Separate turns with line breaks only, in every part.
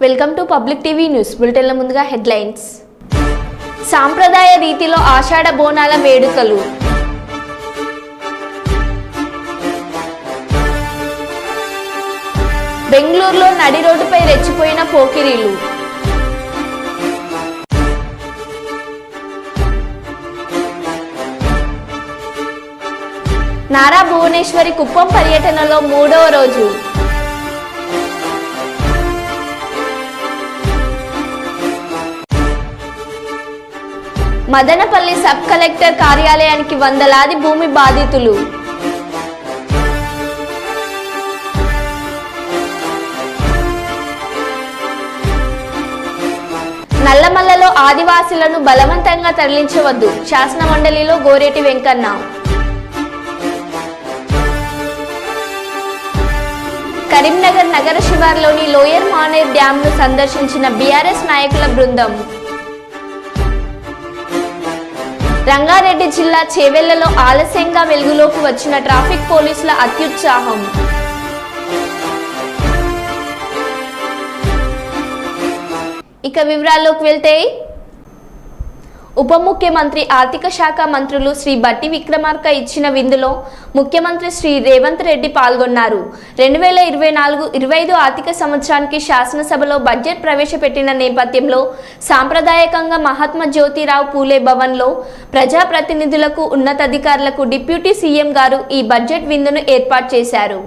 Welcome to public TV news బులెటిన్ల ముందుగా headlines. సాంప్రదాయ రీతిలో ఆషాఢ బోనాల వేడుకలు. బెంగళూరులో నడి రోడ్డుపై రెచ్చిపోయిన పోకిరీలు. నారా భువనేశ్వరి కుప్పం పర్యటనలో 3వ రోజు. మదనపల్లి సబ్ కలెక్టర్ కార్యాలయానికి వందలాది భూమి బాధితులు. నల్లమల్లలో ఆదివాసీలను బలవంతంగా తరలించవద్దు, శాసన మండలిలో గోరేటి వెంకన్న. కరీంనగర్ నగర శివార్లోని లోయర్ మానేర్ డ్యాంను సందర్శించిన బీఆర్ఎస్ నాయకుల బృందం. రంగారెడ్డి జిల్లా చేవెళ్లలో ఆలస్యంగా వెలుగులోకి వచ్చిన ట్రాఫిక్ పోలీసుల అత్యుత్సాహం. ఇక వివరాల్లోకి వెళ్తే, ఉప ముఖ్యమంత్రి ఆర్థిక శాఖ మంత్రులు శ్రీ బట్టి విక్రమార్క ఇచ్చిన విందులో ముఖ్యమంత్రి శ్రీ రేవంత్ రెడ్డి పాల్గొన్నారు. 2024-25 ఆర్థిక సంవత్సరానికి శాసనసభలో బడ్జెట్ ప్రవేశపెట్టిన నేపథ్యంలో సాంప్రదాయకంగా మహాత్మా జ్యోతిరావు పూలే భవన్లో ప్రజాప్రతినిధులకు, ఉన్నతాధికారులకు డిప్యూటీ సీఎం గారు ఈ బడ్జెట్ విందును ఏర్పాటు చేశారు.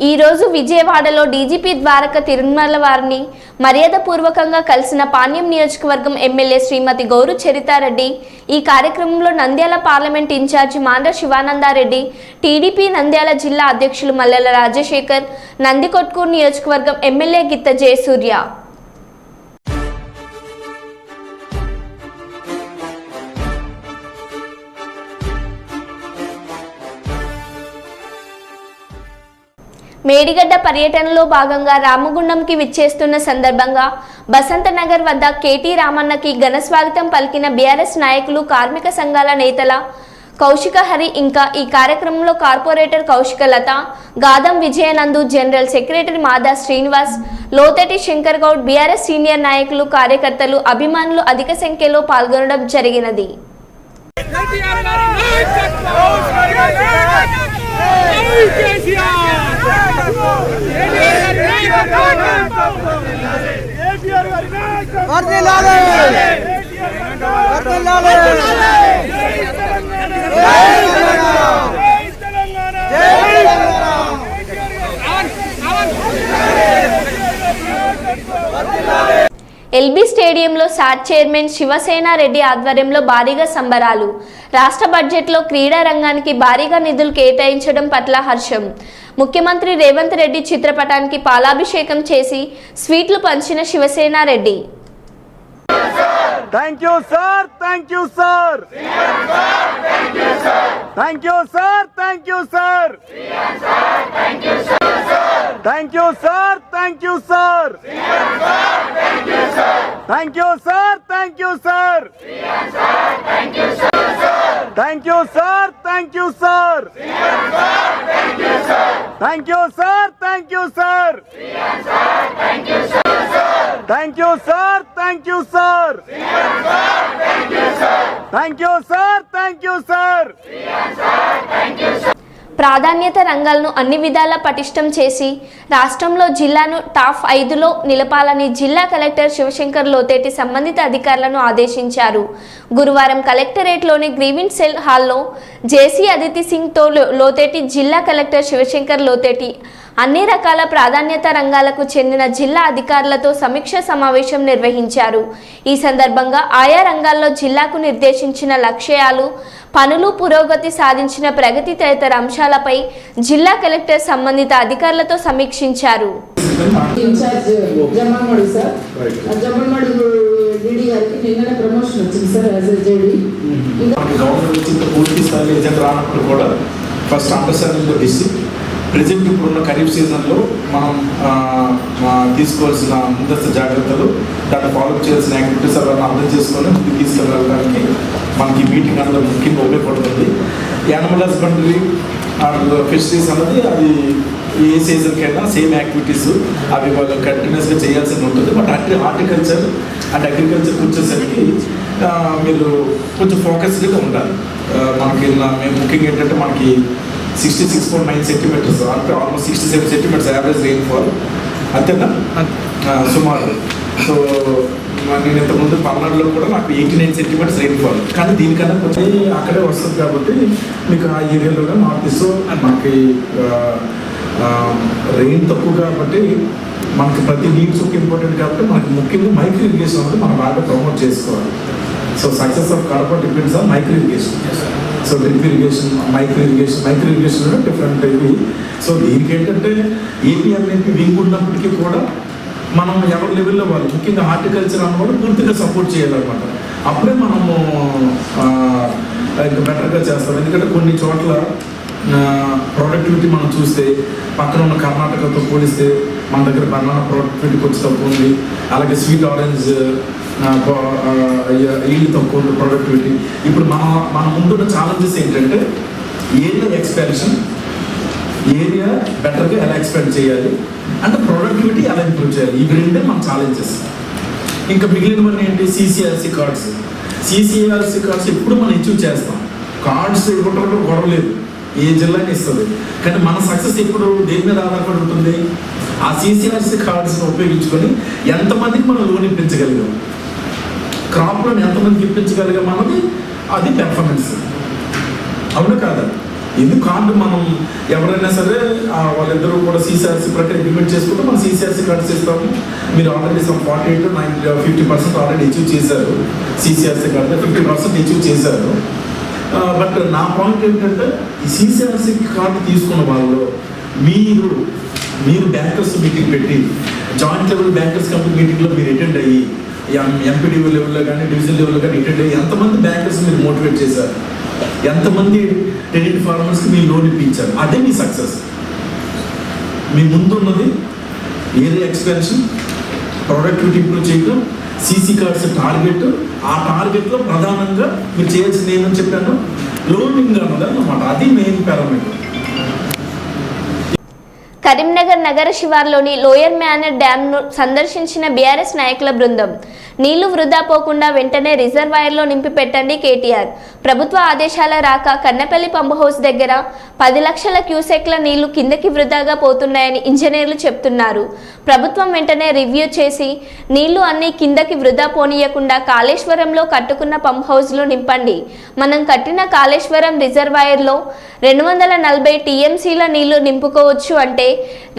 ఈ రోజు విజయవాడలో డీజీపీ ద్వారక తిరుమల వారిని మర్యాదపూర్వకంగా కలిసిన పాణ్యం నియోజకవర్గం ఎమ్మెల్యే శ్రీమతి గౌరు చరితారెడ్డి. ఈ కార్యక్రమంలో Nandyal parliament incharge Mandra Shivananda Reddy, TDP Nandyal జిల్లా అధ్యక్షులు మల్లెల రాజశేఖర్, నందికొట్కూరు నియోజకవర్గం ఎమ్మెల్యే గిత్త జయసూర్య, మేడిగడ్డ పర్యటనలో భాగంగా రామగుండంకి విచ్చేస్తున్న సందర్భంగా బసంత నగర్ వద్ద కేటీ రామన్నకి ఘన స్వాగతం పలికిన బీఆర్ఎస్ నాయకులు, కార్మిక సంఘాల నేతల కౌశిక హరి, ఇంకా ఈ కార్యక్రమంలో కార్పొరేటర్ కౌశిక లత, గాదం విజయనందు, జనరల్ సెక్రటరీ మాదా శ్రీనివాస్, లోతటి శంకర్ గౌడ్, బీఆర్ఎస్ సీనియర్ నాయకులు, కార్యకర్తలు, అభిమానులు అధిక సంఖ్యలో పాల్గొనడం జరిగినది. ఎల్బీ స్టేడియంలో సాట్ చైర్మన్ శివసేన రెడ్డి ఆధ్వర్యంలో భారీగా సంబరాలు. రాష్ట్ర బడ్జెట్లో క్రీడా రంగానికి భారీగా నిధులు కేటాయించడం పట్ల హర్షం. ముఖ్యమంత్రి రేవంత్ రెడ్డి చిత్రపటానికి పాలాభిషేకం చేసి స్వీట్లు పంచిన Sivasena Reddy.
Thank you sir, thank you sir. Thank you sir, thank you sir. Thank you sir, thank you sir. Thank you sir, thank you sir. Thank you sir, thank you sir. Thank you sir, thank you sir. Thank you sir, thank you sir. Thank you sir, thank you sir. Thank you sir, thank you sir, thank you sir, thank you sir.
ప్రాధాన్యత రంగాలను అన్ని విధాలా పటిష్టం చేసి రాష్ట్రంలో జిల్లాను top 5లో నిలపాలని జిల్లా collector Shivshankar Lotheti సంబంధిత అధికారులను ఆదేశించారు. గురువారం కలెక్టరేట్లోని గ్రీవెన్స్ సెల్ హాల్లో జేసీ అదితి సింగ్తో లోతేటి జిల్లా కలెక్టర్ శివశంకర్ లోతేటి అన్ని రకాల ప్రాధాన్యత రంగాలకు చెందిన జిల్లా అధికారులతో సమీక్ష సమావేశం నిర్వహించారు. ఈ సందర్భంగా ఆయా రంగాల్లో జిల్లాకు నిర్దేశించిన లక్ష్యాలు, పనులు, పురోగతి సాధించిన ప్రగతి తదితర అంశాలపై జిల్లా కలెక్టర్ సంబంధిత అధికారులతో సమీక్షించారు.
ఇన్ఛార్జ్ జమ్మన్మడి సార్, జమ్మన్మడి డీడీ గారికి నిన్న ప్రమోషన్ వచ్చింది sir as a JD.
Government పూర్తి స్థాయిలో ఏజెంట్ రానప్పుడు కూడా ఫస్ట్ అండర్స్టాండింగ్లో ఇచ్చి ప్రజెంట్ ఇప్పుడున్న ఖరీఫ్ సీజన్లో మనం తీసుకోవాల్సిన ముందస్తు జాగ్రత్తలు, దాన్ని ఫాలో చేయాల్సిన యాక్టివిటీస్ అవన్నీ అర్థం చేసుకొని ముందుకు తీసుకెళ్ళడానికి మనకి మీటింగ్ అందరూ ముఖ్యంగా ఉపయోగపడుతుంది. యానిమల్ హస్బెండరీ ఫిషరీస్ అన్నది అది ఏ సీజన్కైనా సేమ్ యాక్టివిటీస్ అవి వాళ్ళు కంటిన్యూస్గా చేయాల్సి ఉంటుంది. బట్ హార్టికల్చర్ అండ్ అగ్రికల్చర్కి వచ్చేసరికి మీరు కొంచెం ఫోకస్డ్గా ఉండాలి. మనకి మేము ముఖ్యంగా ఏంటంటే మనకి 66.9 సెంటీమీటర్స్ అంటే ఆల్మోస్ట్ 67 సెంటీమీటర్స్ యావరేజ్ రెయిన్ఫాల్ అంతేనా సుమారు. సో నేను ఇంతకుముందు పల్నాడులో కూడా నాకు 89 సెంటీమీటర్స్ రెయిన్ఫాల్, కానీ దీనికన్నా కొంచెం అక్కడే వస్తుంది కాబట్టి మీకు ఆ ఏరియాలోనే నార్త్ ఈస్ట్ మనకి రెయిన్ తక్కువ కాబట్టి మనకి ప్రతి నీడ్స్ ఒక ఇంపార్టెంట్ కాబట్టి మనకి ముఖ్యంగా మైక్రో ఇరిగేషన్ అనేది మనం బాగా ప్రమోట్ చేసుకోవాలి. So success of Kadapa depends on micro irrigation. So drip irrigation, micro irrigation different ఇవి. సో దీనికి ఏంటంటే ఏపీ అనేది వింగ్ ఉన్నప్పటికీ కూడా మనం ఎవరి లెవెల్లో వాళ్ళు ముఖ్యంగా హార్టికల్చర్ అన్నవాళ్ళు పూర్తిగా సపోర్ట్ చేయాలన్నమాట. అప్పుడే మనము ఇంకా బెటర్గా చేస్తాం. ఎందుకంటే కొన్ని చోట్ల ప్రొడక్టివిటీ మనం చూస్తే పక్కన ఉన్న కర్ణాటకతో పోలిస్తే మన దగ్గర బనానా ప్రొడక్టివిటీ కొంచెం తక్కువ ఉంది. అలాగే స్వీట్ ఆరెంజ్ ఈల్డ్ తక్కువ ఉంది ప్రొడక్టివిటీ. ఇప్పుడు మన ముందున్న ఛాలెంజెస్ ఏంటంటే ఏరియా ఎక్స్పాన్షన్, ఏరియా బెటర్గా ఎలా ఎక్స్పాండ్ చేయాలి అంటే ప్రొడక్టివిటీ ఎలా ఇంప్రూవ్ చేయాలి. ఇవి రెండే మన ఛాలెంజెస్. ఇంకా మిగిలినవన్నీ ఏంటి? CCRC cards. సిసిఆర్సి కార్డ్స్ ఎప్పుడు మనం అచీవ్ చేస్తాం. కార్డ్స్ ఇవ్వడంలో గొడవ లేదు, ఏ జిల్లాని ఇస్తుంది. కానీ మన సక్సెస్ ఎప్పుడు దేని మీద ఆధారపడి ఉంటుంది? ఆ సిసిఆర్సి కార్డ్స్ని ఉపయోగించుకొని ఎంతమందికి మనం లోన్ ఇప్పించగలిగాం, క్రాప్ లోన్ ఎంతమందికి ఇప్పించగలిగాం అన్నది అది పెర్ఫార్మెన్స్. అవును కాదా? ఎందుకు కార్డు మనం ఎవరైనా సరే వాళ్ళిద్దరూ కూడా సిసిఆర్సి ప్రకారం ఇంప్లిమెంట్ చేసుకుంటే మనం సిసిఆర్సి కార్డ్స్ ఇస్తాము. మీరు ఆల్రెడీ 50% ఆల్రెడీ అచీవ్ చేశారు. సిసిఆర్సి కార్డు 50% అచీవ్ చేశారు. బట్ నా పాయింట్ ఏంటంటే ఈ సిసిఆర్సి కార్డు తీసుకున్న వాళ్ళు మీరు బ్యాంకర్స్ మీటింగ్ పెట్టి జాయింట్ లెవెల్ బ్యాంకర్స్ కమిటీ మీటింగ్లో మీరు అటెండ్ అయ్యి ఎంపీడీ లెవెల్లో కానీ డివిజన్ లెవెల్లో కానీ అటెండ్ అయ్యి ఎంతమంది బ్యాంకర్స్ మీరు మోటివేట్ చేశారు, ఎంతమంది టెనెంట్ ఫార్మర్స్కి మీరు లోన్ ఇప్పించారు, అదే మీ సక్సెస్. మీ ముందున్నది ఏరియా ఎక్స్పాన్షన్, ప్రొడక్టివిటీ ఇంప్రూవ్ చేయడం, సీసీ కార్డ్స్ టార్గెట్. ఆ టార్గెట్లో ప్రధానంగా మీరు చేయాల్సింది ఏమని చెప్పాను, లోనింగ్ అన్నది అన్నమాట. అది మెయిన్ పారామీటర్.
కరీంనగర్ నగర శివార్లోని లోయర్ మ్యానర్ డ్యాంను సందర్శించిన బీఆర్ఎస్ నాయకుల బృందం. నీళ్లు వృధా పోకుండా వెంటనే రిజర్వాయర్లో నింపి పెట్టండి కేటీఆర్. ప్రభుత్వ ఆదేశాల రాక కన్నపల్లి పంప్ హౌస్ దగ్గర 10 లక్షల క్యూసెక్ల నీళ్లు కిందకి వృధాగా పోతున్నాయని ఇంజనీర్లు చెప్తున్నారు. ప్రభుత్వం వెంటనే రివ్యూ చేసి నీళ్లు అన్నీ కిందకి వృధా పోనీయకుండా కాళేశ్వరంలో కట్టుకున్న పంప్ హౌస్లో నింపండి. మనం కట్టిన కాళేశ్వరం రిజర్వాయర్లో 240 టీఎంసీల నీళ్లు నింపుకోవచ్చు అంటే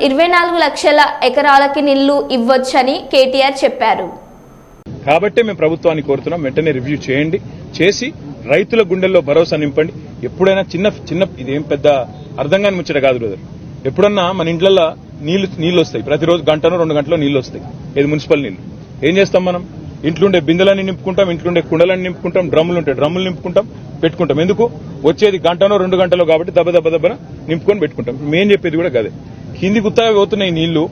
24 లక్షల ఎకరాలకి నీళ్లు ఇవ్వొచ్చని కేటీఆర్ చెప్పారు.
కాబట్టి మేము ప్రభుత్వాన్ని కోరుతున్నాం, వెంటనే రివ్యూ చేయండి, చేసి రైతుల గుండెల్లో భరోసా నింపండి. ఎప్పుడైనా చిన్న ఇదేం పెద్ద అర్థం కాని ముచ్చట కాదు బ్రదర్. ఎప్పుడన్నా మన ఇంట్లల్లో నీళ్లు వస్తాయి, ప్రతిరోజు 1-2 గంటలో నీళ్లు వస్తాయి. ఇది మున్సిపల్ నీళ్లు. ఏం చేస్తాం మనం? ఇంట్లుండే బిందెలన్నీ నింపుకుంటాం, ఇంట్లుండే కుండలన్నీ నింపుకుంటాం, డ్రమ్ములు ఉంటాయి డ్రమ్ములు నింపుకుంటాం, పెట్టుకుంటాం. ఎందుకు? వచ్చేది 1-2 గంటలో కాబట్టి దెబ్బన నింపుకొని పెట్టుకుంటాం. మేం చెప్పేది కూడా కదే. కింది గుత్తగా పోతున్నాయి నీళ్లు,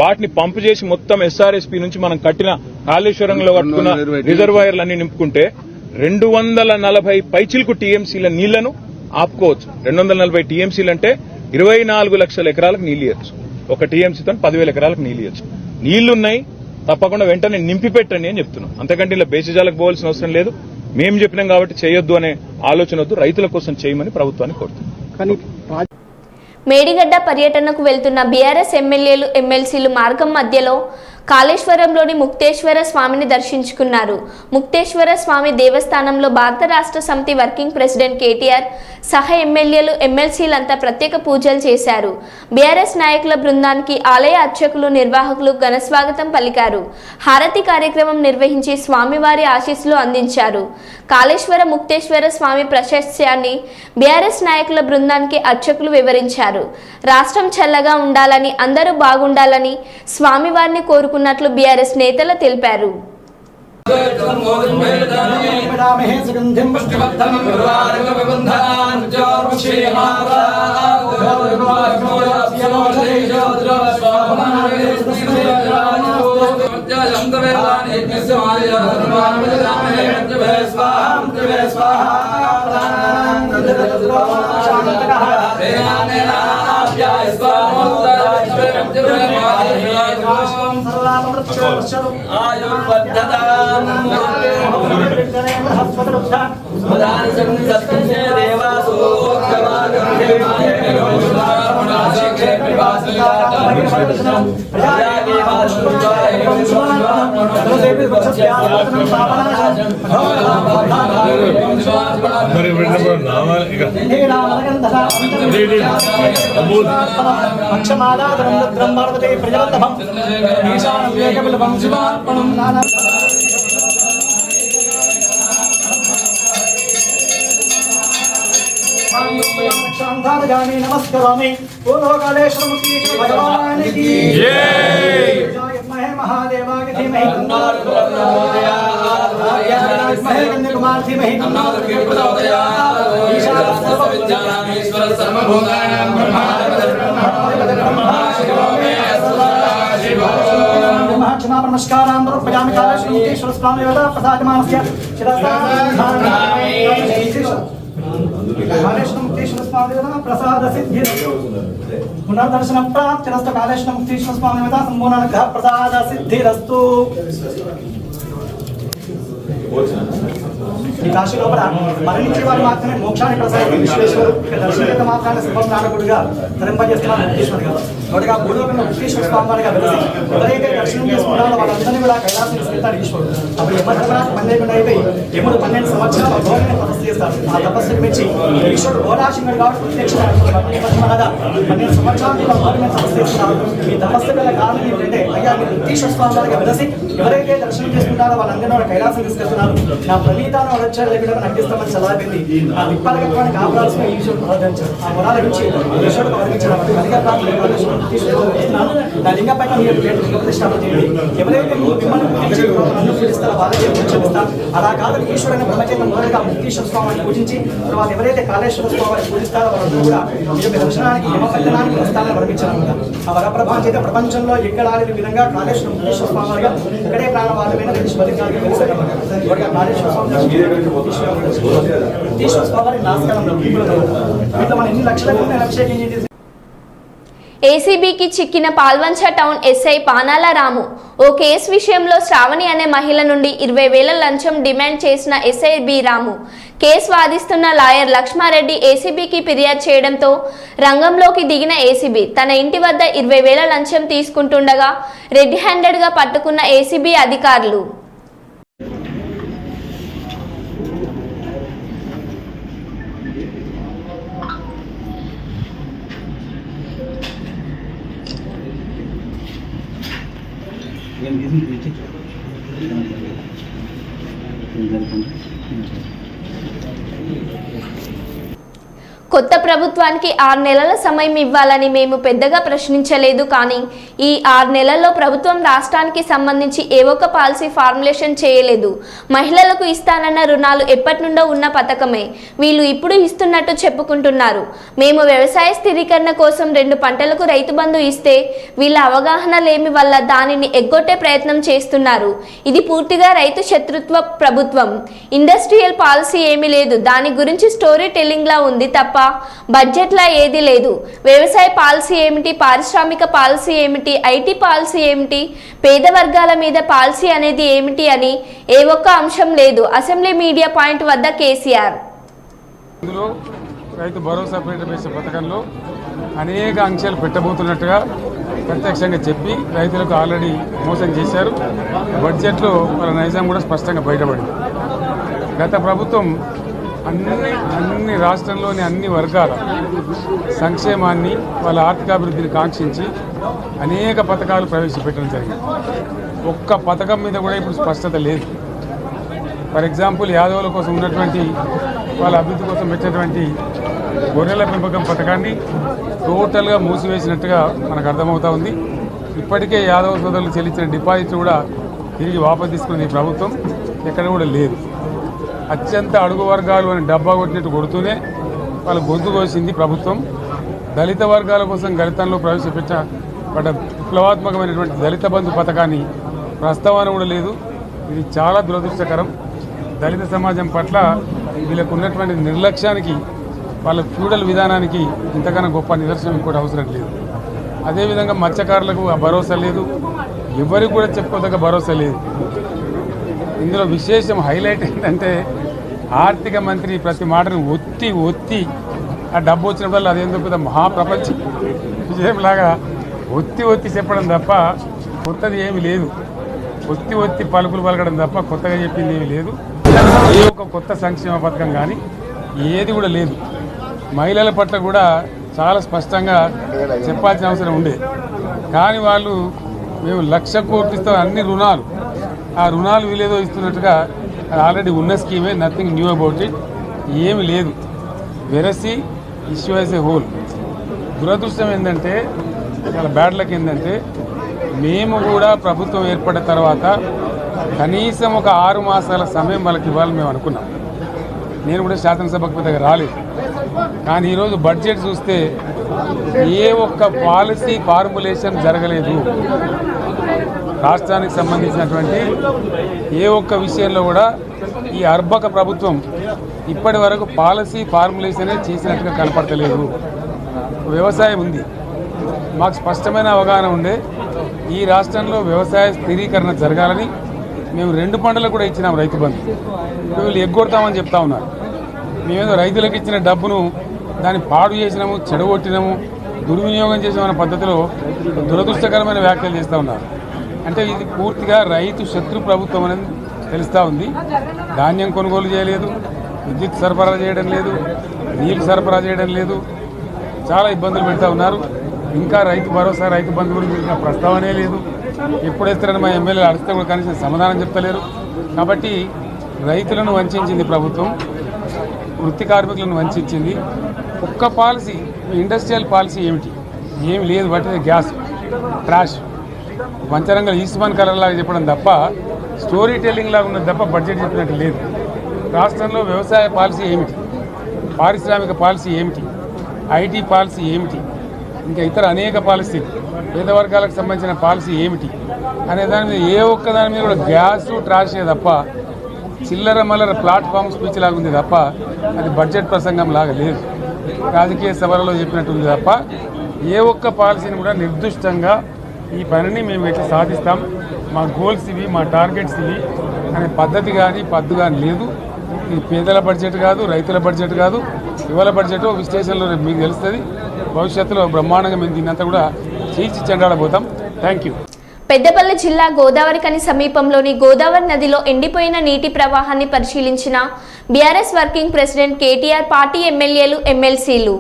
వాటిని పంపు చేసి మొత్తం ఎస్ఆర్ఎస్పీ నుంచి మనం కట్టిన కాళేశ్వరంలో కట్టుకున్న రిజర్వాయర్లు అన్ని నింపుకుంటే 240 పైచిలకు టీఎంసీల నీళ్లను ఆపుకోవచ్చు. 240 టీఎంసీలు అంటే 24 లక్షల ఎకరాలకు నీళ్లు ఇవ్వచ్చు. ఒక టీఎంసీతో 10,000 ఎకరాలకు నీళ్లు ఇవ్వచ్చు. నీళ్లున్నాయి, తప్పకుండా వెంటనే నింపి పెట్టండి అని చెప్తున్నాం. అంతకంటే ఇలా బేసిజాలకు పోవాల్సిన అవసరం లేదు. మేము చెప్పినాం కాబట్టి చేయొద్దు అనే ఆలోచన వద్దు, రైతుల కోసం చేయమని ప్రభుత్వాన్ని కోరుతున్నాం.
మేడిగడ్డ పర్యటనకు వెళ్తున్న బీఆర్ఎస్ ఎమ్మెల్యేలు ఎమ్మెల్సీలు మార్గం మధ్యలో కాళేశ్వరంలోని ముక్తేశ్వర స్వామిని దర్శించుకున్నారు. ముక్తేశ్వర స్వామి దేవస్థానంలో భారత రాష్ట్ర సమితి వర్కింగ్ ప్రెసిడెంట్ కేటీఆర్ సహా ఎమ్మెల్యేలు ఎమ్మెల్సీలంతా ప్రత్యేక పూజలు చేశారు. బీఆర్ఎస్ నాయకుల బృందానికి ఆలయ అర్చకులు నిర్వాహకులు ఘనస్వాగతం పలికారు. హారతి కార్యక్రమం నిర్వహించి స్వామివారి ఆశీస్సులు అందించారు. కాళేశ్వర ముక్తేశ్వర స్వామి ప్రశస్త్యాన్ని బీఆర్ఎస్ నాయకుల బృందానికి అర్చకులు వివరించారు. రాష్ట్రం చల్లగా ఉండాలని, అందరూ బాగుండాలని స్వామివారిని కోరుకున్నట్లు బీఆర్ఎస్ నేతలు తెలిపారు.
नमस्करोमि कालेश्वर भगवान की जय। महादेवाय धीमहि कन्याकुमार धीमहि क्षमा नमस्कारां समर्पयामि। कालेश्वर स्वामी प्रसादमानस्य कालेश्वर मुक्तेश्वर स्वामी प्रसाद सिद्धि पुनर्दर्शन प्राप्तिरस्तु। कालेश्वर मुक्तेश्वर स्वामी संपूर्ण अनुग्रह प्रसाद सिद्धिरस्तु। ఈ కాశీ లోపల మరణించే వారు మాత్రమే మోక్షాన్ని ప్రసాదించే విశ్వేశ్వరుడు. దర్శనీయత మాత్రాన్ని శుభజ్ఞానకుడిగా ధరింపజేస్తున్నారు ముక్తేశ్వరుడు గారు. ఒకటిగా భూలోకంలో ముక్తేశ్వర స్వామి వారిగా వెలిసి ఎవరైతే దర్శనం చేసుకున్నారో వాళ్ళందరినీ కూడా కైలాసం తీసుకెళ్తారు ఈశ్వరుడు. అప్పుడు యమధర్మరాజు 12 అయిపోయి యముడు 12 సంవత్సరాలు ఘోరమైన తపస్సు చేస్తారు. ఆ తపస్సుకు మెచ్చి ఈశ్వరుడు ఘోరాశంగా కాబట్టి ప్రత్యక్షమనగా 12 సంవత్సరాలు ఘోరమైన తపస్సు చేస్తున్నారు. ఈ తపస్సు గల కారణం ఏంటంటే అయ్యా మీరు ముక్తేశ్వర స్వామి వారిగా వెలిసి ఎవరైతే దర్శనం చేసుకుంటారో వాళ్ళందరినీ కూడా కైలాసం తీసుకెళ్తున్నారు. నా ప్రణీతాను వచ్చారు లేకుండా నటిస్తామని చలాపింది. ఆ విప్పలకత్వాన్ని కాపాడాల్సిన ఈశ్వరుడు ప్రార్థించారు. ఆ వరాల నుంచి ఈశ్వరుడు వర్ణించారు. నా లింగ పైన మీరు ప్రతిష్టాపన చేయండి. ఎవరైతే మిమ్మల్ని నన్ను పూజిస్తారో వాళ్ళకే పూజిస్తారు. అలా కాదని ఈశ్వరుని బ్రహ్మచర్యం మొదలుగా ముక్తేశ్వర స్వామిని పూజించి తర్వాత ఎవరైతే కాళేశ్వర స్వామిని పూజిస్తారో వాళ్ళందరూ కూడా మీ యొక్క దర్శనానికి యమపట్టణానికి వస్తారని వర్ణించారు. ఆ వరప్రభావం చేత ప్రపంచంలో ఎక్కడ ఆడిన విధంగా కాళేశ్వర ముక్తేశ్వర స్వామి వారిగా ఇక్కడే ప్రాణవాదమైన బలికారికి వెలిసారు. కాళేశ్వర స్వామి ముక్తేశ్వర స్వామి నాస్కారంలో వీటిలో మనం ఎన్ని లక్షల అభిషేకం చేసి
ఏసీబీకి చిక్కిన పాల్వంచ టౌన్ ఎస్ఐ పానాల రాము. ఓ కేసు విషయంలో శ్రావణి అనే మహిళ నుండి 20,000 లంచం డిమాండ్ చేసిన ఎస్ఐ బి రాము. కేసు వాదిస్తున్న లాయర్ లక్ష్మారెడ్డి ఏసీబీకి ఫిర్యాదు చేయడంతో రంగంలోకి దిగిన ఏసీబీ తన ఇంటి వద్ద 20,000 లంచం తీసుకుంటుండగా రెడ్ హ్యాండెడ్గా పట్టుకున్న ఏసీబీ అధికారులు. కొత్త ప్రభుత్వానికి 6 నెలల సమయం ఇవ్వాలని మేము పెద్దగా ప్రశ్నించలేదు. కానీ ఈ 6 నెలల్లో ప్రభుత్వం రాష్ట్రానికి సంబంధించి ఏ ఒక్క పాలసీ ఫార్ములేషన్ చేయలేదు. మహిళలకు ఇస్తానన్న రుణాలు ఎప్పటి నుండో ఉన్న పథకమే వీళ్ళు ఇప్పుడు ఇస్తున్నట్టు చెప్పుకుంటున్నారు. మేము వ్యవసాయ స్థిరీకరణ కోసం 2 పంటలకు రైతు బంధు ఇస్తే వీళ్ళ అవగాహన లేమి వల్ల దానిని ఎగ్గొట్టే ప్రయత్నం చేస్తున్నారు. ఇది పూర్తిగా రైతు శత్రుత్వ ప్రభుత్వం. ఇండస్ట్రియల్ పాలసీ ఏమీ లేదు. దాని గురించి స్టోరీ టెల్లింగ్ లా ఉంది తప్ప బడ్జెట్లో ఏదీ లేదు. వ్యవసాయ పాలసీ ఏమిటి, పారిశ్రామిక పాలసీ ఏమిటి, ఐటీ పాలసీ ఏమిటి, పేద వర్గాల మీద పాలసీ అనేది ఏమిటి అని ఏ ఒక్క అంశం లేదు. అసెంబ్లీ మీడియా పాయింట్ వద్ద కేసీఆర్.
ఇందులో రైతు భరోసా పేరిట పథకంలో అనేక ఆంక్షలు పెట్టబోతున్నట్టుగా ప్రత్యక్షంగా చెప్పి రైతులకు ఆల్రెడీ మోసం చేశారు. బడ్జెట్లో వాళ్ళ నైజాం కూడా స్పష్టంగా బయటపడింది. గత ప్రభుత్వం అన్ని రాష్ట్రంలోని అన్ని వర్గాల సంక్షేమాన్ని వాళ్ళ ఆర్థికాభివృద్ధిని కాంక్షించి అనేక పథకాలు ప్రవేశపెట్టడం జరిగింది. ఒక్క పథకం మీద కూడా ఇప్పుడు స్పష్టత లేదు. ఫర్ ఎగ్జాంపుల్ యాదవుల కోసం ఉన్నటువంటి వాళ్ళ అభివృద్ధి కోసం పెట్టినటువంటి గొర్రెల పెంపకం పథకాన్ని టోటల్గా మూసివేసినట్టుగా మనకు అర్థమవుతా ఉంది. ఇప్పటికే యాదవ సోదరులు చెల్లించిన డిపాజిట్ కూడా తిరిగి వాపసు తీసుకునే ప్రభుత్వం ఎక్కడ కూడా లేదు. అత్యంత అడుగు వర్గాలు అని డబ్బా కొట్టినట్టు కొడుతూనే వాళ్ళ గొంతు కోసింది ప్రభుత్వం. దళిత వర్గాల కోసం గళితంలో ప్రవేశపెట్టబడ్డ విప్లవాత్మకమైనటువంటి దళిత బంధు పథకాన్ని ప్రస్తావన కూడా లేదు. ఇది చాలా దురదృష్టకరం. దళిత సమాజం పట్ల వీళ్ళకు ఉన్నటువంటి నిర్లక్ష్యానికి, వాళ్ళ ఫ్యూడల్ విధానానికి ఇంతకన్నా గొప్ప నిదర్శనం కూడా అవసరం లేదు. అదేవిధంగా మత్స్యకారులకు ఆ భరోసా లేదు, ఎవరికి కూడా చెప్పుకోదగ్గ భరోసా లేదు. ఇందులో విశేషం హైలైట్ ఏంటంటే ఆర్థిక మంత్రి ప్రతి మాటను ఒత్తి ఆ డబ్బు వచ్చినప్పుడు అదేందో పెద్ద మహాప్రపంచ విజయంలాగా ఒత్తి చెప్పడం తప్ప కొత్తది ఏమీ లేదు. ఒత్తి పలుకులు పలకడం తప్ప కొత్తగా చెప్పింది ఏమీ లేదు. ఏ ఒక్క కొత్త సంక్షేమ పథకం కానీ ఏది కూడా లేదు. మహిళల పట్ల కూడా చాలా స్పష్టంగా చెప్పాల్సిన అవసరం ఉండే. కానీ వాళ్ళు మేము 1,00,000 కోట్లు ఇస్తాం, అన్ని రుణాలు, ఆ రుణాలు వీలేదో ఇస్తున్నట్టుగా ఆల్రెడీ ఉన్న స్కీమే, నథింగ్ న్యూ అబౌట్ ఇట్, ఏమి లేదు. వెరసి ఇష్యూ యాజ్ ఏ హోల్. దురదృష్టం ఏంటంటే, చాలా బ్యాడ్ లక్ ఏంటంటే, మేము కూడా ప్రభుత్వం ఏర్పడిన తర్వాత కనీసం ఒక 6 మాసాల సమయం వాళ్ళకి ఇవ్వాలని మేము అనుకున్నాం. నేను కూడా శాసనసభకు పెద్దగా రాలేదు. కానీ ఈరోజు బడ్జెట్ చూస్తే ఏ ఒక్క పాలసీ ఫార్ములేషన్ జరగలేదు. రాష్ట్రానికి సంబంధించినటువంటి ఏ ఒక్క విషయంలో కూడా ఈ అర్బక ప్రభుత్వం ఇప్పటి వరకు పాలసీ ఫార్ములేషనే చేసినట్టుగా కనపడతలేదు. వ్యవసాయం ఉంది, మాకు స్పష్టమైన అవగాహన ఉండే ఈ రాష్ట్రంలో వ్యవసాయ స్థిరీకరణ జరగాలని మేము 2 పంటలకు కూడా ఇచ్చినాం రైతు బంధు. వీళ్ళు ఎగ్గొడతామని చెప్తా ఉన్నారు. మేమేదో రైతులకు ఇచ్చిన డబ్బును దాన్ని పాడు చేసినాము, చెడగొట్టినాము, దుర్వినియోగం చేసామన్న పద్ధతిలో దురదృష్టకరమైన వ్యాఖ్యలు చేస్తూ ఉన్నారు. అంటే ఇది పూర్తిగా రైతు శత్రు ప్రభుత్వం అనేది తెలుస్తూ ఉంది. ధాన్యం కొనుగోలు చేయలేదు, విద్యుత్ సరఫరా చేయడం లేదు, నీళ్లు సరఫరా చేయడం లేదు, చాలా ఇబ్బందులు పెడతా ఉన్నారు. ఇంకా రైతు భరోసా, రైతు బంధు గురించి ఇంకా ప్రస్తావనే లేదు. ఎప్పుడేస్తారని మా ఎమ్మెల్యేలు అడిగితే కూడా కనీసం సమాధానం చెప్తలేరు. కాబట్టి రైతులను వంచింది ప్రభుత్వం, వృత్తి కార్మికులను వంచింది. ఒక్క పాలసీ, ఇండస్ట్రియల్ పాలసీ ఏమిటి? ఏమి లేదు. బట్టి గ్యాస్ ట్రాష్ పంచరంగల్ ఈస్మాన్ కలర్ లాగా చెప్పడం తప్ప, స్టోరీ టెల్లింగ్ లాగా ఉన్నది తప్ప బడ్జెట్ చెప్పినట్టు లేదు. రాష్ట్రంలో వ్యవసాయ పాలసీ ఏమిటి, పారిశ్రామిక పాలసీ ఏమిటి, ఐటీ పాలసీ ఏమిటి, ఇంకా ఇతర అనేక పాలసీలు, పేద వర్గాలకు సంబంధించిన పాలసీ ఏమిటి అనే దాని మీద ఏ ఒక్క దాని మీద కూడా గ్యాసు ట్రాషే తప్ప, చిల్లర మల్లర ప్లాట్ఫామ్ స్పీచ్ లాగా ఉంది తప్ప అది బడ్జెట్ ప్రసంగం లాగా లేదు. రాజకీయ సభలలో చెప్పినట్టుంది తప్ప ఏ ఒక్క పాలసీని కూడా నిర్దిష్టంగా ఈ పనిని మేము ఎట్లా సాధిస్తాం, మా గోల్స్ ఇవి, మా టార్గెట్స్ ఇవి అనే పద్ధతి కానీ పద్దు కానీ లేదు. ఇది పేదల బడ్జెట్ కాదు, రైతుల బడ్జెట్ కాదు, యువల బడ్జెట్. విశ్లేషణలో మీకు తెలుస్తుంది. భవిష్యత్తులో బ్రహ్మాండంగా మేము దీన్నంతా కూడా చీల్చి చెండాడబోతాం. Thank you.
పెద్దపల్లి జిల్లా గోదావరికని సమీపంలోని గోదావరి నదిలో ఎండిపోయిన నీటి ప్రవాహాన్ని పరిశీలించిన BRS working president KTR, party ఎమ్మెల్యేలు, ఎమ్మెల్సీలు.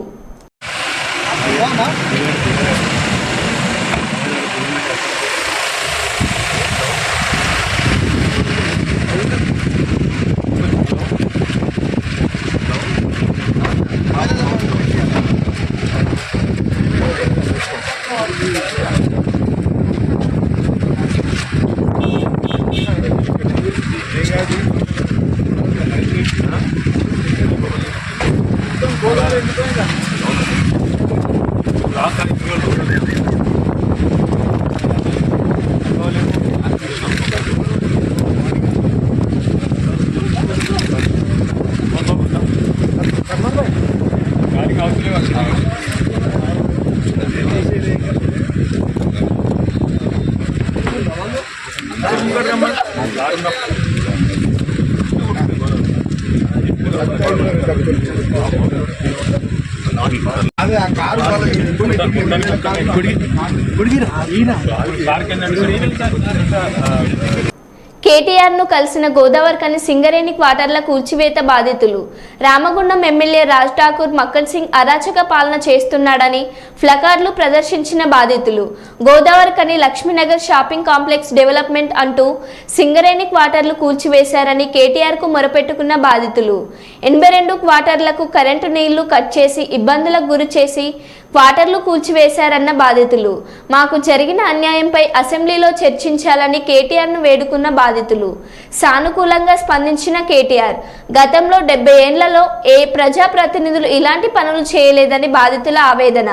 కేటీఆర్ ను కలిసిన గోదావరికని సింగరేణి క్వార్టర్ల కూల్చివేత బాధితులు. రామగుండం ఎమ్మెల్యే రాజ్ ఠాకూర్ మక్కన్ సింగ్ అరాచక పాలన చేస్తున్నాడని ప్లకార్డులు ప్రదర్శించిన బాధితులు. Godavarikhani Lakshmi Nagar shopping complex development అంటూ సింగరేణి క్వార్టర్లు కూల్చివేశారని కేటీఆర్ కు మొరపెట్టుకున్న బాధితులు. 82 క్వార్టర్లకు కరెంటు నీళ్లు కట్ చేసి ఇబ్బందులకు గురి చేసి క్వార్టర్లు కూల్చివేశారన్న బాధితులు. మాకు జరిగిన అన్యాయంపై అసెంబ్లీలో చర్చించాలని కేటీఆర్ను వేడుకున్న బాధితులు. సానుకూలంగా స్పందించిన కేటీఆర్ గతంలో 70 ఏళ్లలో ఏ ప్రజాప్రతినిధులు ఇలాంటి పనులు చేయలేదని బాధితుల ఆవేదన.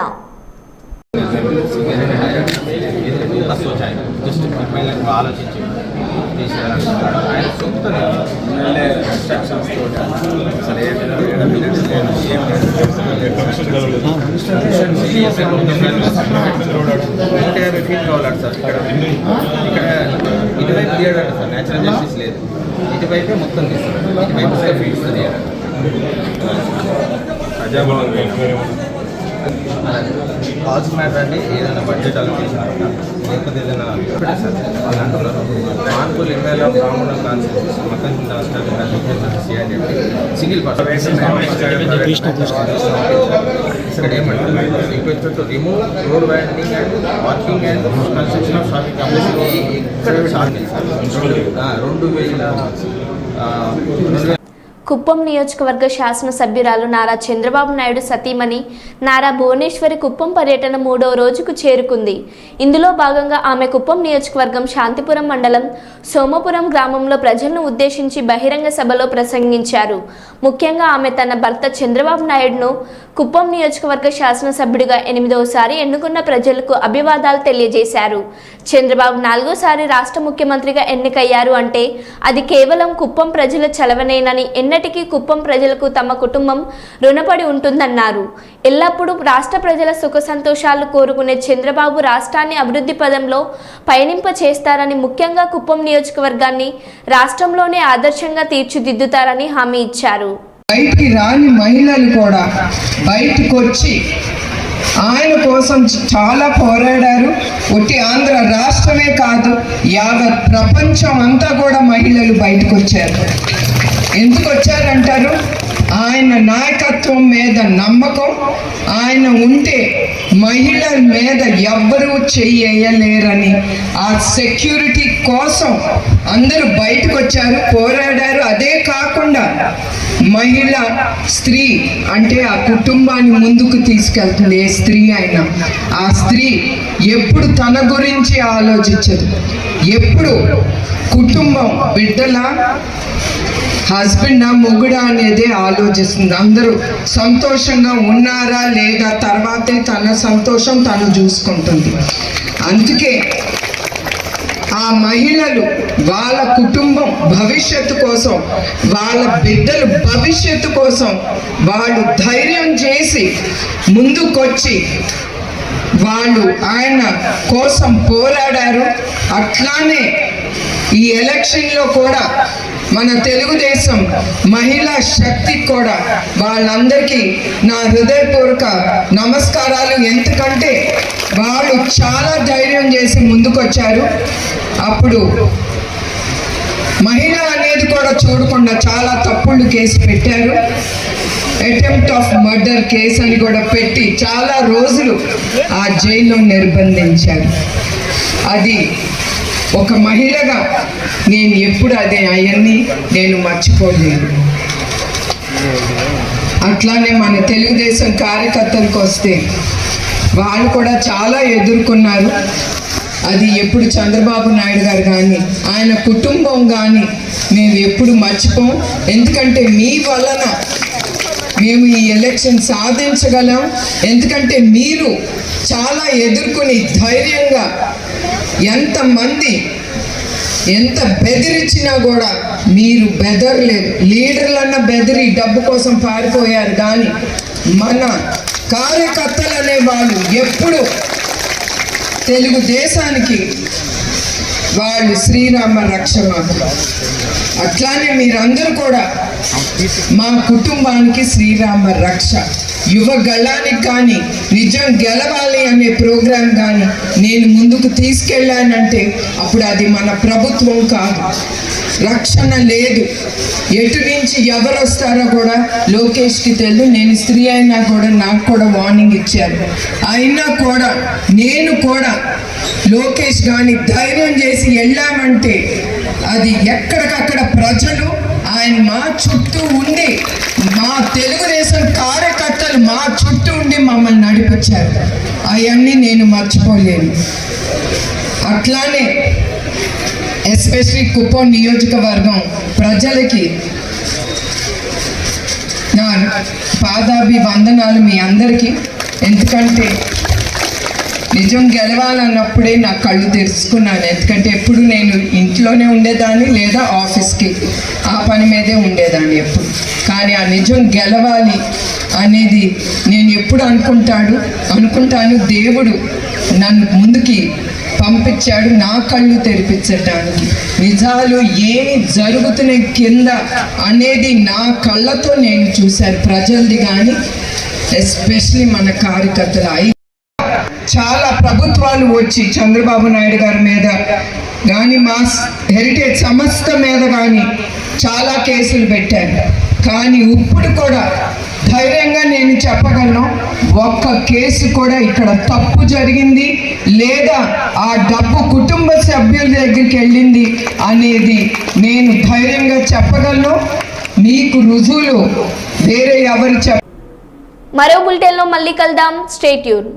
నేచురల్ జస్టిస్ లేదు, ఇటువైపే మొత్తం తీస్తారు, ఇటువైపు ఫీల్డ్స్ కాస్ట్ మ్యాటర్ అంటే ఏదైనా బడ్జెట్ అలొకేషన్ లేకపోతే ఏదైనా వాళ్ళు అంటున్నారు Manpur MLA of Ramagundam constituency Makkan Singh single person ఇక్కడ ఏమంటారు request to remove road winding and walking and construction of shopping complex ఎక్కడ షాపింగ్ 2000
కుప్పం నియోజకవర్గ శాసనసభ్యురాలు నారా చంద్రబాబు నాయుడు సతీమణి నారా భువనేశ్వరి కుప్పం పర్యటన 3వ రోజుకు చేరుకుంది. ఇందులో భాగంగా ఆమె కుప్పం నియోజకవర్గం శాంతిపురం మండలం సోమపురం గ్రామంలో ప్రజలను ఉద్దేశించి బహిరంగ సభలో ప్రసంగించారు. ముఖ్యంగా ఆమె తన భర్త చంద్రబాబు నాయుడును కుప్పం నియోజకవర్గ శాసనసభ్యుడిగా 8వసారి ఎన్నుకున్న ప్రజలకు అభివాదాలు తెలియజేశారు. చంద్రబాబు 4వసారి రాష్ట్ర ముఖ్యమంత్రిగా ఎన్నికయ్యారు అంటే అది కేవలం కుప్పం ప్రజల చలవనేనని, ఎన్నటికీ కుప్పం ప్రజలకు తమ కుటుంబం రుణపడి ఉంటుందన్నారు. ఎల్లప్పుడూ రాష్ట్ర ప్రజల సుఖ సంతోషాలు కోరుకునే చంద్రబాబు రాష్ట్రాన్ని అభివృద్ధి పదంలో పయనింప చేస్తారని, ముఖ్యంగా కుప్పం నియోజకవర్గాన్ని రాష్ట్రంలోనే ఆదర్శంగా తీర్చిదిద్దుతారని హామీ ఇచ్చారు.
బయటికి రాని మహిళలు కూడా బయటకు వచ్చి ఆయన కోసం చాలా పోరాడారు. ఒట్టి ఆంధ్ర రాష్ట్రమే కాదు, యావత్ ప్రపంచం అంతా కూడా మహిళలు బయటకు వచ్చారు. ఎందుకు వచ్చారంటారు? ఆయన నాయకత్వం మీద నమ్మకం. ఆయన ఉంటే మహిళల మీద ఎవ్వరూ చెయ్యలేరని ఆ సెక్యూరిటీ కోసం అందరూ బయటకు వచ్చారు, పోరాడారు. అదే కాకుండా మహిళ స్త్రీ అంటే ఆ కుటుంబాన్ని ముందుకు తీసుకెళ్తుంది. ఏ స్త్రీ అయినా ఆ స్త్రీ ఎప్పుడు తన గురించి ఆలోచించదు, ఎప్పుడు కుటుంబం బిడ్డల హస్బెండా మొగుడా అనేది ఆలోచిస్తుంది. అందరూ సంతోషంగా ఉన్నారా లేదా తర్వాతే తన సంతోషం తను చూసుకుంటుంది. అందుకే ఆ మహిళలు వాళ్ళ కుటుంబం భవిష్యత్తు కోసం, వాళ్ళ బిడ్డల భవిష్యత్తు కోసం వాళ్ళు ధైర్యం చేసి ముందుకొచ్చి వాళ్ళు ఆయన కోసం పోరాడారు. అట్లానే ఈ ఎలక్షన్లో కూడా మన తెలుగుదేశం మహిళా శక్తి కూడా వాళ్ళందరికీ నా హృదయపూర్వక నమస్కారాలు. ఎందుకంటే వాళ్ళు చాలా ధైర్యం చేసి ముందుకొచ్చారు. అప్పుడు మహిళ అనేది కూడా చూడకుండా చాలా తప్పుళ్ళు కేసు పెట్టారు. అటెంప్ట్ ఆఫ్ మర్డర్ కేసు అని కూడా పెట్టి చాలా రోజులు ఆ జైల్లో నిర్బంధించారు. అది ఒక మహిళగా నేను ఎప్పుడు అవన్నీ నేను మర్చిపోలేను. అట్లానే మన తెలుగుదేశం కార్యకర్తలకు వస్తే వాళ్ళు కూడా చాలా ఎదుర్కొన్నారు. అది ఎప్పుడు చంద్రబాబు నాయుడు గారు కానీ ఆయన కుటుంబం కానీ మేము ఎప్పుడు మర్చిపోం. ఎందుకంటే మీ వలన మేము ఈ ఎలక్షన్ సాధించగలం. ఎందుకంటే మీరు చాలా ఎదుర్కొని ధైర్యంగా ఎంతమంది ఎంత బెదిరించినా కూడా మీరు బెదరలేదు. లీడర్లన్నా బెదిరి డబ్బు కోసం పారిపోయారు, కానీ మన కార్యకర్తలు అనేవాళ్ళు ఎప్పుడు తెలుగుదేశానికి వాళ్ళు శ్రీరామ రక్ష మాకు. అట్లానే మీరందరూ కూడా మా కుటుంబానికి శ్రీరామ రక్ష. యువ గళానికి కానీ నిజం గెలవాలి అనే ప్రోగ్రాం కానీ నేను ముందుకు తీసుకెళ్ళానంటే అప్పుడు అది మన ప్రభుత్వం కాదు. రక్షణ లేదు. ఎటు నుంచి ఎవరు వస్తారో కూడా లోకేష్కి తెలియదు. నేను స్త్రీ అయినా కూడా నాకు కూడా వార్నింగ్ ఇచ్చారు. అయినా కూడా నేను కూడా లోకేష్ కానీ ధైర్యం చేసి వెళ్ళామంటే అది ఎక్కడికక్కడ ప్రజలు ఆయన మా చుట్టూ ఉండి, మా తెలుగుదేశం కార్యకర్తలు మా చుట్టూ ఉండి మమ్మల్ని నడిపించారు. అవన్నీ నేను మర్చిపోలేను. అట్లానే ఎస్పెషలీ కుప్పం నియోజకవర్గం ప్రజలకి నా పాదాభివందనాలు మీ అందరికీ. ఎందుకంటే నిజం గెలవాలన్నప్పుడే నా కళ్ళు తెరుచుకున్నాను. ఎందుకంటే ఎప్పుడు నేను ఇంట్లోనే ఉండేదాన్ని లేదా ఆఫీస్కి ఆ పని మీదే ఉండేదాన్ని ఎప్పుడు. కానీ ఆ నిజం గెలవాలి అనేది నేను ఎప్పుడు అనుకుంటాను. దేవుడు నన్ను ముందుకి పంపించాడు నా కళ్ళు తెరిపించటానికి. నిజాలు ఏమి జరుగుతున్నాయి కింద అనేది నా కళ్ళతో నేను చూశాను. ప్రజలది కానీ ఎస్పెషలీ మన కార్యకర్తలు చాలా ప్రభుత్వాలు వచ్చి చంద్రబాబు నాయుడు గారి మీద కానీ మా హెరిటేజ్ సంస్థ మీద కానీ చాలా కేసులు పెట్టారు. కానీ ఇప్పుడు కూడా ధైర్యంగా నేను చెప్పగలను, ఒక్క కేసు కూడా ఇక్కడ తప్పు జరిగింది లేదా ఆ డబ్బు కుటుంబ సభ్యుల దగ్గరికి వెళ్ళింది అనేది నేను ధైర్యంగా చెప్పగలను. మీకు రుజువులు వేరే ఎవరు
మరో బులెటిన్లో మళ్ళీ కలుద్దాం. Stay tune.